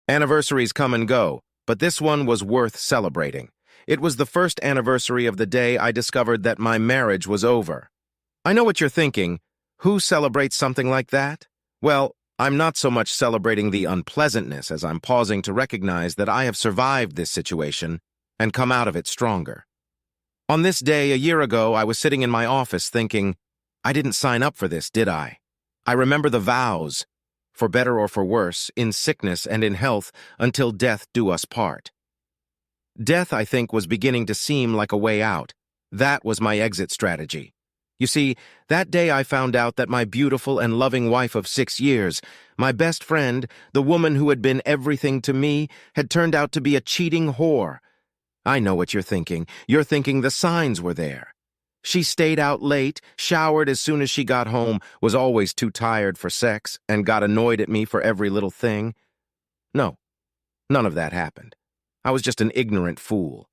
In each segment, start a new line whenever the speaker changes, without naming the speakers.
Anniversaries come and go, but this one was worth celebrating. It was the first anniversary of the day I discovered that my marriage was over. I know what you're thinking. Who celebrates something like that? Well, I'm not so much celebrating the unpleasantness as I'm pausing to recognize that I have survived this situation and come out of it stronger. On this day, a year ago, I was sitting in my office thinking, I didn't sign up for this, did I? I remember the vows, for better or for worse, in sickness and in health, until death do us part. Death, I think, was beginning to seem like a way out. That was my exit strategy. You see, that day I found out that my beautiful and loving wife of 6 years, my best friend, the woman who had been everything to me, had turned out to be a cheating whore. I know what you're thinking. You're thinking the signs were there. She stayed out late, showered as soon as she got home, was always too tired for sex, and got annoyed at me for every little thing. No, none of that happened. I was just an ignorant fool.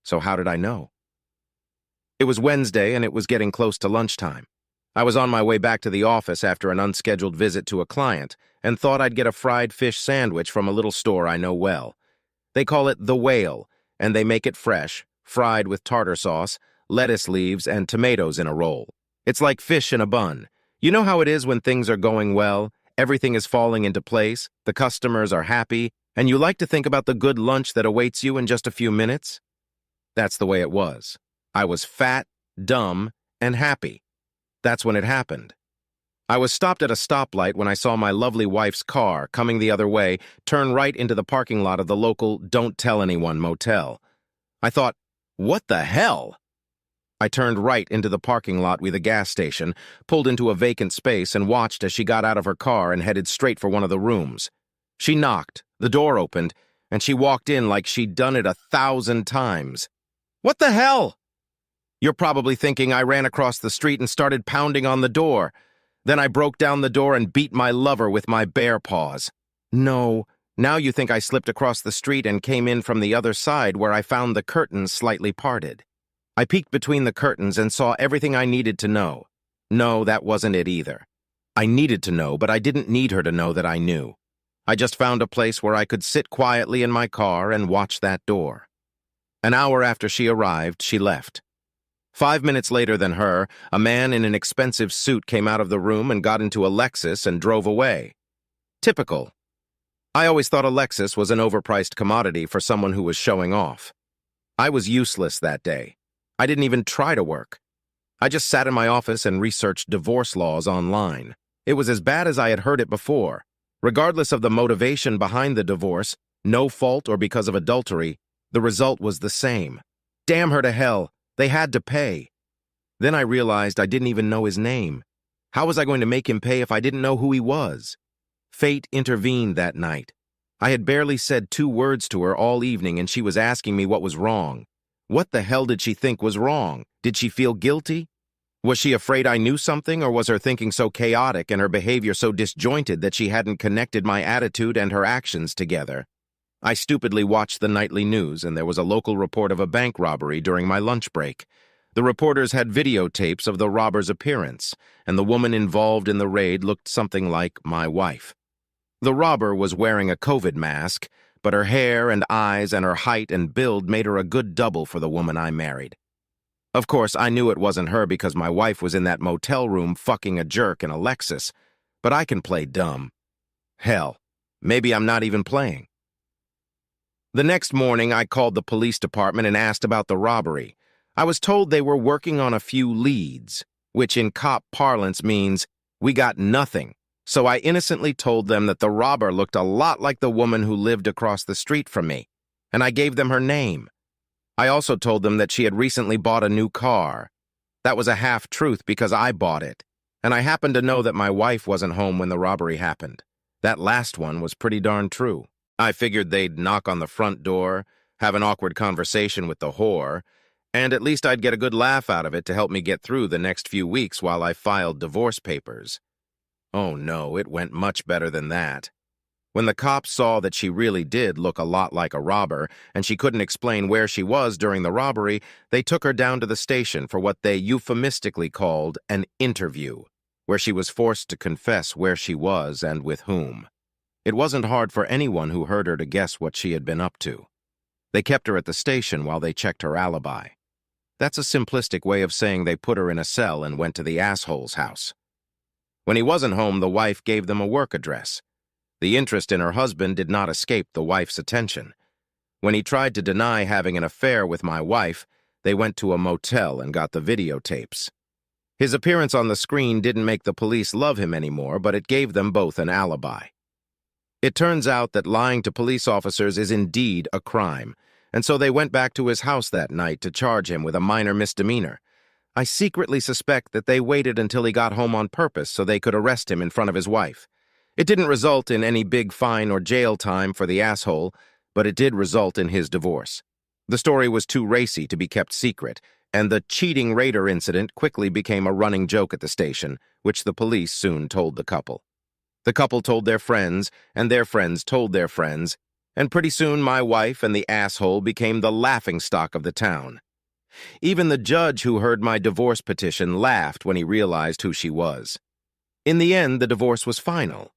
So how did I know? It was Wednesday, and it was getting close to lunchtime. I was on my way back to the office after an unscheduled visit to a client, and thought I'd get a fried fish sandwich from a little store I know well. They call it The Whale, and they make it fresh, fried with tartar sauce, lettuce leaves, and tomatoes in a roll. It's like fish in a bun. You know how it is when things are going well, everything is falling into place, the customers are happy, and you like to think about the good lunch that awaits you in just a few minutes? That's the way it was. I was fat, dumb, and happy. That's when it happened. I was stopped at a stoplight when I saw my lovely wife's car, coming the other way, turn right into the parking lot of the local Don't Tell Anyone motel. I thought, what the hell? I turned right into the parking lot with a gas station, pulled into a vacant space, and watched as she got out of her car and headed straight for one of the rooms. She knocked, the door opened, and she walked in like she'd done it 1,000 times. What the hell? You're probably thinking I ran across the street and started pounding on the door. Then I broke down the door and beat my lover with my bare paws. No, now you think I slipped across the street and came in from the other side where I found the curtains slightly parted. I peeked between the curtains and saw everything I needed to know. No, that wasn't it either. I needed to know, but I didn't need her to know that I knew. I just found a place where I could sit quietly in my car and watch that door. An hour after she arrived, she left. 5 minutes later than her, a man in an expensive suit came out of the room and got into a Lexus and drove away. Typical. I always thought a Lexus was an overpriced commodity for someone who was showing off. I was useless that day. I didn't even try to work. I just sat in my office and researched divorce laws online. It was as bad as I had heard it before. Regardless of the motivation behind the divorce, no fault or because of adultery, the result was the same. Damn her to hell. They had to pay. Then I realized I didn't even know his name. How was I going to make him pay if I didn't know who he was? Fate intervened that night. I had barely said 2 words to her all evening, and she was asking me what was wrong. What the hell did she think was wrong? Did she feel guilty? Was she afraid I knew something, or was her thinking so chaotic and her behavior so disjointed that she hadn't connected my attitude and her actions together? I stupidly watched the nightly news, and there was a local report of a bank robbery during my lunch break. The reporters had videotapes of the robber's appearance, and the woman involved in the raid looked something like my wife. The robber was wearing a COVID mask, but her hair and eyes and her height and build made her a good double for the woman I married. Of course, I knew it wasn't her because my wife was in that motel room fucking a jerk in a Lexus, but I can play dumb. Hell, maybe I'm not even playing. The next morning, I called the police department and asked about the robbery. I was told they were working on a few leads, which in cop parlance means we got nothing. So I innocently told them that the robber looked a lot like the woman who lived across the street from me, and I gave them her name. I also told them that she had recently bought a new car. That was a half-truth because I bought it, and I happened to know that my wife wasn't home when the robbery happened. That last one was pretty darn true. I figured they'd knock on the front door, have an awkward conversation with the whore, and at least I'd get a good laugh out of it to help me get through the next few weeks while I filed divorce papers. Oh no, it went much better than that. When the cops saw that she really did look a lot like a robber, and she couldn't explain where she was during the robbery, they took her down to the station for what they euphemistically called an interview, where she was forced to confess where she was and with whom. It wasn't hard for anyone who heard her to guess what she had been up to. They kept her at the station while they checked her alibi. That's a simplistic way of saying they put her in a cell and went to the asshole's house. When he wasn't home, the wife gave them a work address. The interest in her husband did not escape the wife's attention. When he tried to deny having an affair with my wife, they went to a motel and got the videotapes. His appearance on the screen didn't make the police love him anymore, but it gave them both an alibi. It turns out that lying to police officers is indeed a crime, and so they went back to his house that night to charge him with a minor misdemeanor. I secretly suspect that they waited until he got home on purpose so they could arrest him in front of his wife. It didn't result in any big fine or jail time for the asshole, but it did result in his divorce. The story was too racy to be kept secret, and the cheating raider incident quickly became a running joke at the station, which the police soon told the couple. The couple told their friends, and their friends told their friends, and pretty soon my wife and the asshole became the laughingstock of the town. Even the judge who heard my divorce petition laughed when he realized who she was. In the end, the divorce was final.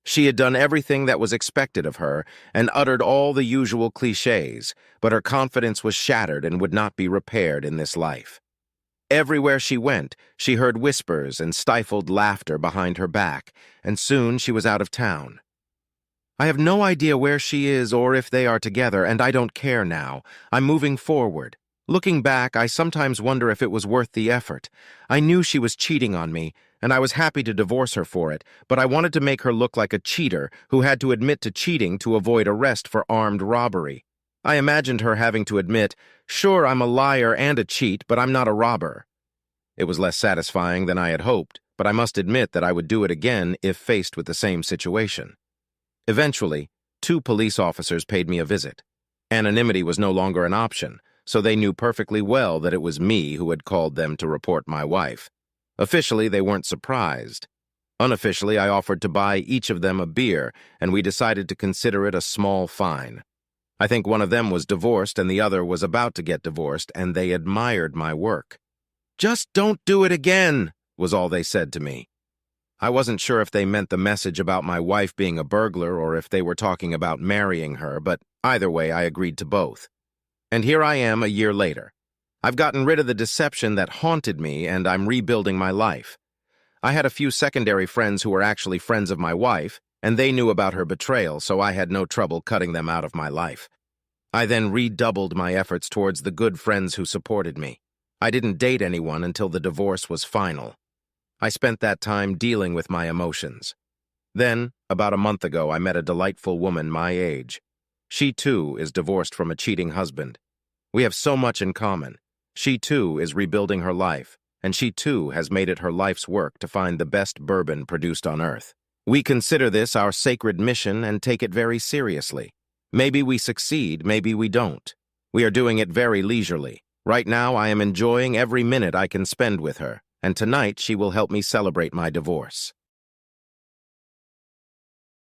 She had done everything that was expected of her and uttered all the usual cliches, but her confidence was shattered and would not be repaired in this life. Everywhere she went, she heard whispers and stifled laughter behind her back, and soon she was out of town. I have no idea where she is or if they are together, and I don't care now. I'm moving forward. Looking back, I sometimes wonder if it was worth the effort. I knew she was cheating on me, and I was happy to divorce her for it, but I wanted to make her look like a cheater who had to admit to cheating to avoid arrest for armed robbery. I imagined her having to admit, "Sure, I'm a liar and a cheat, but I'm not a robber." It was less satisfying than I had hoped, but I must admit that I would do it again if faced with the same situation. Eventually, 2 police officers paid me a visit. Anonymity was no longer an option, so they knew perfectly well that it was me who had called them to report my wife. Officially, they weren't surprised. Unofficially, I offered to buy each of them a beer, and we decided to consider it a small fine. I think one of them was divorced and the other was about to get divorced, and they admired my work. "Just don't do it again," was all they said to me. I wasn't sure if they meant the message about my wife being a burglar or if they were talking about marrying her, but either way, I agreed to both. And here I am a year later. I've gotten rid of the deception that haunted me, and I'm rebuilding my life. I had a few secondary friends who were actually friends of my wife, and they knew about her betrayal, so I had no trouble cutting them out of my life. I then redoubled my efforts towards the good friends who supported me. I didn't date anyone until the divorce was final. I spent that time dealing with my emotions. Then, about a month ago, I met a delightful woman my age. She, too, is divorced from a cheating husband. We have so much in common. She, too, is rebuilding her life, and she, too, has made it her life's work to find the best bourbon produced on earth. We consider this our sacred mission and take it very seriously. Maybe we succeed, maybe we don't. We are doing it very leisurely. Right now, I am enjoying every minute I can spend with her, and tonight she will help me celebrate my divorce.